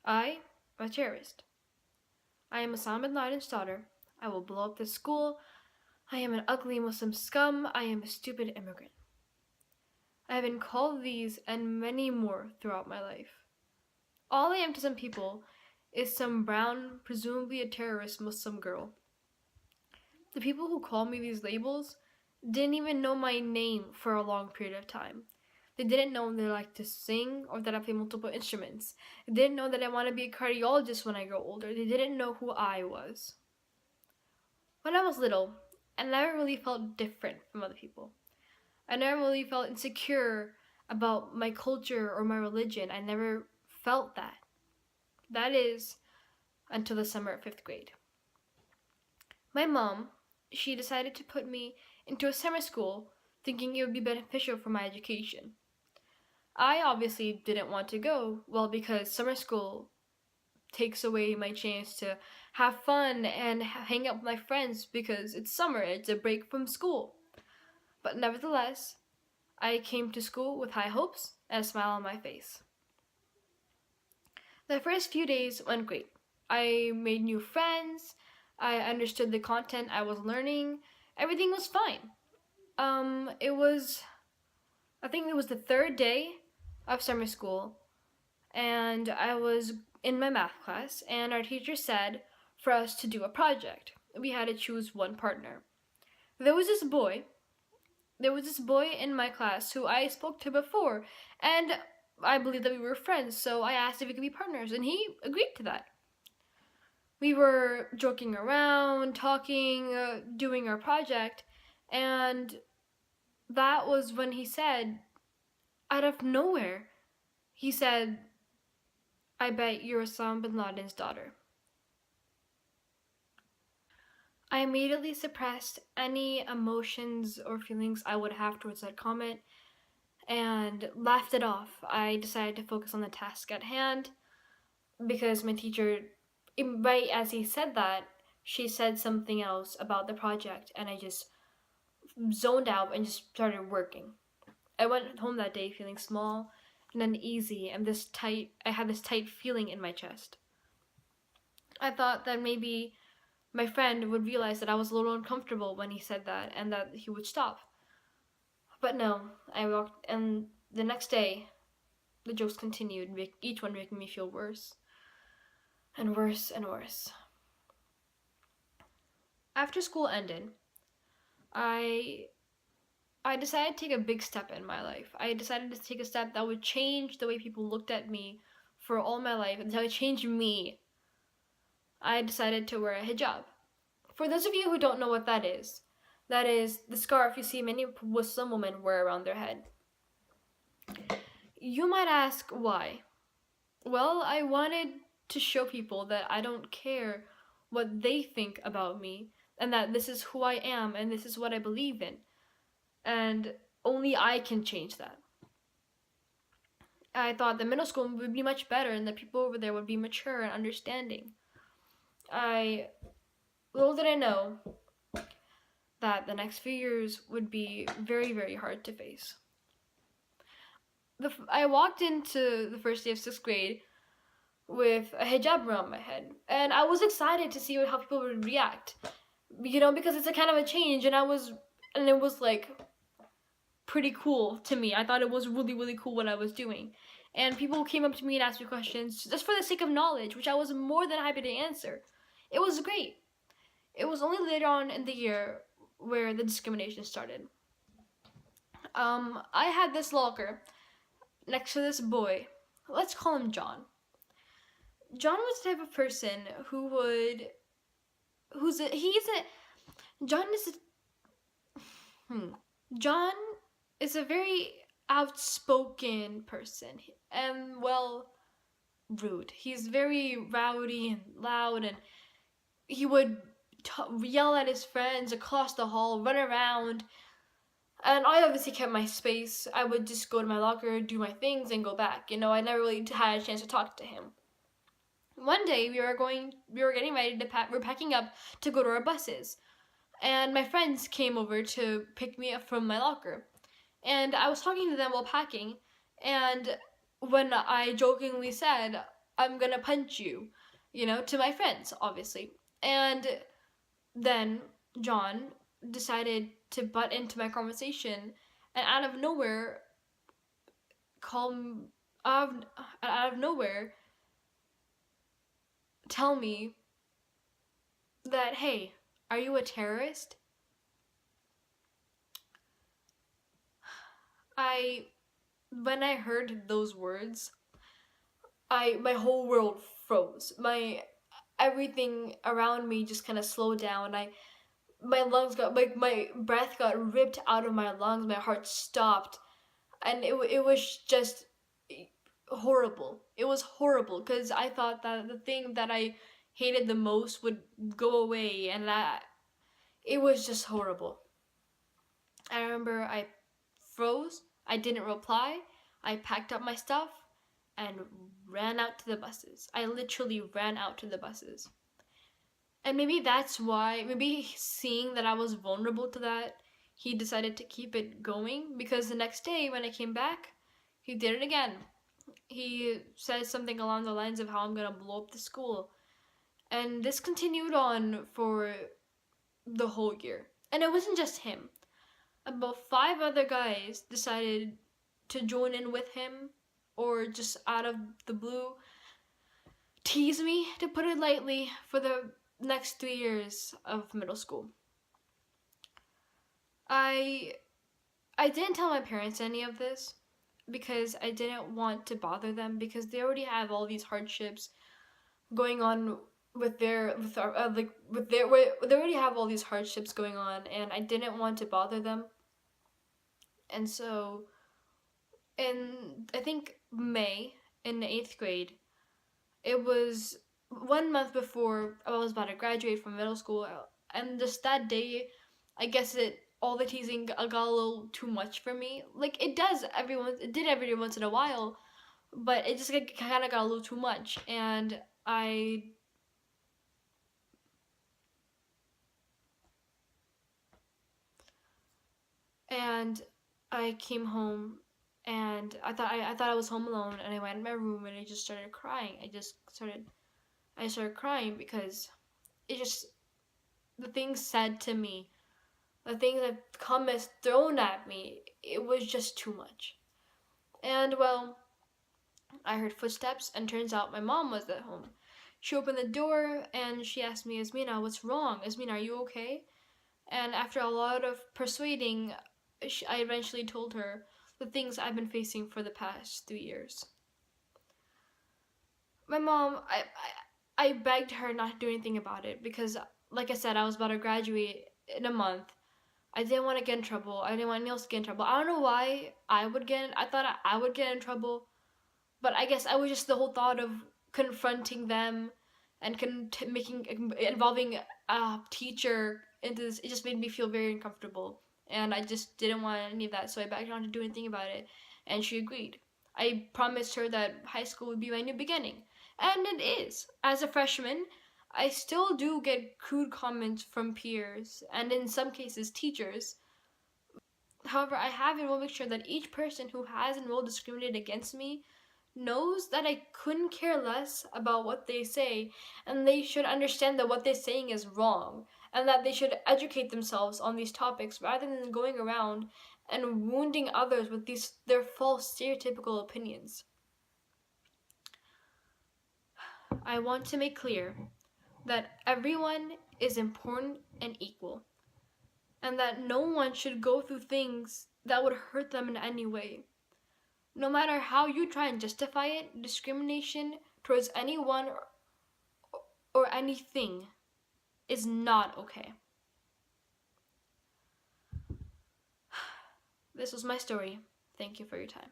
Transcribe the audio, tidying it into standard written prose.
I am a terrorist. I am Osama bin Laden's daughter. I will blow up this school. I am an ugly Muslim scum. I am a stupid immigrant. I have been called these and many more throughout my life. All I am to some people is some brown, presumably a terrorist Muslim girl. The people who call me these labels didn't even know my name for a long period of time. They didn't know that I like to sing or that I play multiple instruments. They didn't know that I want to be a cardiologist when I grow older. They didn't know who I was. When I was little, I never really felt different from other people. I never really felt insecure about my culture or my religion. I never felt that. That is until the summer of fifth grade. My mom, she decided to put me into a summer school thinking it would be beneficial for my education. I obviously didn't want to go, well, because summer school takes away my chance to have fun and hang out with my friends because it's summer, it's a break from school. But nevertheless, I came to school with high hopes and a smile on my face. The first few days went great. I made new friends, I understood the content I was learning, everything was fine. I think it was the third day of summer school, and I was in my math class, and our teacher said for us to do a project. We had to choose one partner. There was this boy. There was this boy in my class who I spoke to before, and I believed that we were friends, so I asked if we could be partners, and he agreed to that. We were joking around, talking, doing our project, and that was when he said, out of nowhere, he said, I bet you're Osama bin Laden's daughter. I immediately suppressed any emotions or feelings I would have towards that comment and laughed it off. I decided to focus on the task at hand because my teacher, right as he said that, she said something else about the project, and I just zoned out and just started working. I went home that day feeling small and uneasy and I had this tight feeling in my chest. I thought that maybe my friend would realize that I was a little uncomfortable when he said that and that he would stop. But no, I walked, and the next day, the jokes continued, each one making me feel worse and worse and worse. After school ended, I decided to take a big step in my life. I decided to take a step that would change the way people looked at me for all my life, and that would change me. I decided to wear a hijab. For those of you who don't know what that is the scarf you see many Muslim women wear around their head. You might ask why. Well, I wanted to show people that I don't care what they think about me, and that this is who I am and this is what I believe in. And only I can change that. I thought the middle school would be much better and the people over there would be mature and understanding. Little did I know that the next few years would be very, very hard to face. I walked into the first day of 6th grade with a hijab around my head, and I was excited to see how people would react, because it's a kind of a change, and it was like pretty cool to me. I thought it was really, really cool what I was doing, and people came up to me and asked me questions just for the sake of knowledge, which I was more than happy to answer. It was great. It was only later on in the year where the discrimination started. I had this locker next to this boy. Let's call him John. John was the type of person John is a very outspoken person and, well, rude. He's very rowdy and loud, and he would yell at his friends across the hall, run around, and I obviously kept my space. I would just go to my locker, do my things, and go back. I never really had a chance to talk to him. One day we were getting ready to we're packing up to go to our buses, and my friends came over to pick me up from my locker, and I was talking to them while packing, and when I jokingly said, I'm gonna punch you, to my friends, obviously. And then John decided to butt into my conversation and out of nowhere call out of, out of nowhere tell me that, hey, are you a terrorist? I When I heard those words, I my whole world froze. My Everything around me just kind of slowed down. My lungs got like my breath got ripped out of my lungs. My heart stopped, and it was just horrible. It was horrible because I thought that the thing that I hated the most would go away, and that it was just horrible. I remember I froze. I didn't reply. I packed up my stuff and ran out to the buses. I literally ran out to the buses. And maybe that's why, maybe seeing that I was vulnerable to that, he decided to keep it going, because the next day when I came back, he did it again. He said something along the lines of how I'm gonna blow up the school. And this continued on for the whole year. And it wasn't just him. About five other guys decided to join in with him, or just out of the blue tease me, to put it lightly, for the next 3 years of middle school. I I didn't tell my parents any of this because I didn't want to bother them, because they already have all these hardships going on with their with our like with their they already have all these hardships going on, and I didn't want to bother them. And so in, I think, May, in the 8th grade, it was 1 month before I was about to graduate from middle school, and just that day, I guess all the teasing got a little too much for me. Like it did every once in a while, but it just kind of got a little too much, and I came home, and I thought I was home alone, and I went in my room and I just started crying. I started crying because it just, the things said to me, the things that comments thrown at me, it was just too much. And well, I heard footsteps, and turns out my mom was at home. She opened the door and she asked me, Azmeena, what's wrong? Azmeena, are you okay? And after a lot of persuading, I eventually told her the things I've been facing for the past 3 years. My mom, I begged her not to do anything about it because, like I said, I was about to graduate in a month. I didn't want to get in trouble. I didn't want anyone else to get in trouble. I don't know why I thought I would get in trouble, but I guess I was just, the whole thought of confronting them and making involving a teacher into this, it just made me feel very uncomfortable, and I just didn't want any of that. So I backed down to do anything about it, and she agreed. I promised her that high school would be my new beginning, and it is. As a freshman, I still do get crude comments from peers and, in some cases, teachers. However, I have enrolled make sure that each person who has enrolled discriminated against me knows that I couldn't care less about what they say, and they should understand that what they're saying is wrong, and that they should educate themselves on these topics rather than going around and wounding others with their false stereotypical opinions. I want to make clear that everyone is important and equal, and that no one should go through things that would hurt them in any way. No matter how you try and justify it, discrimination towards anyone or anything is not okay. This was my story. Thank you for your time.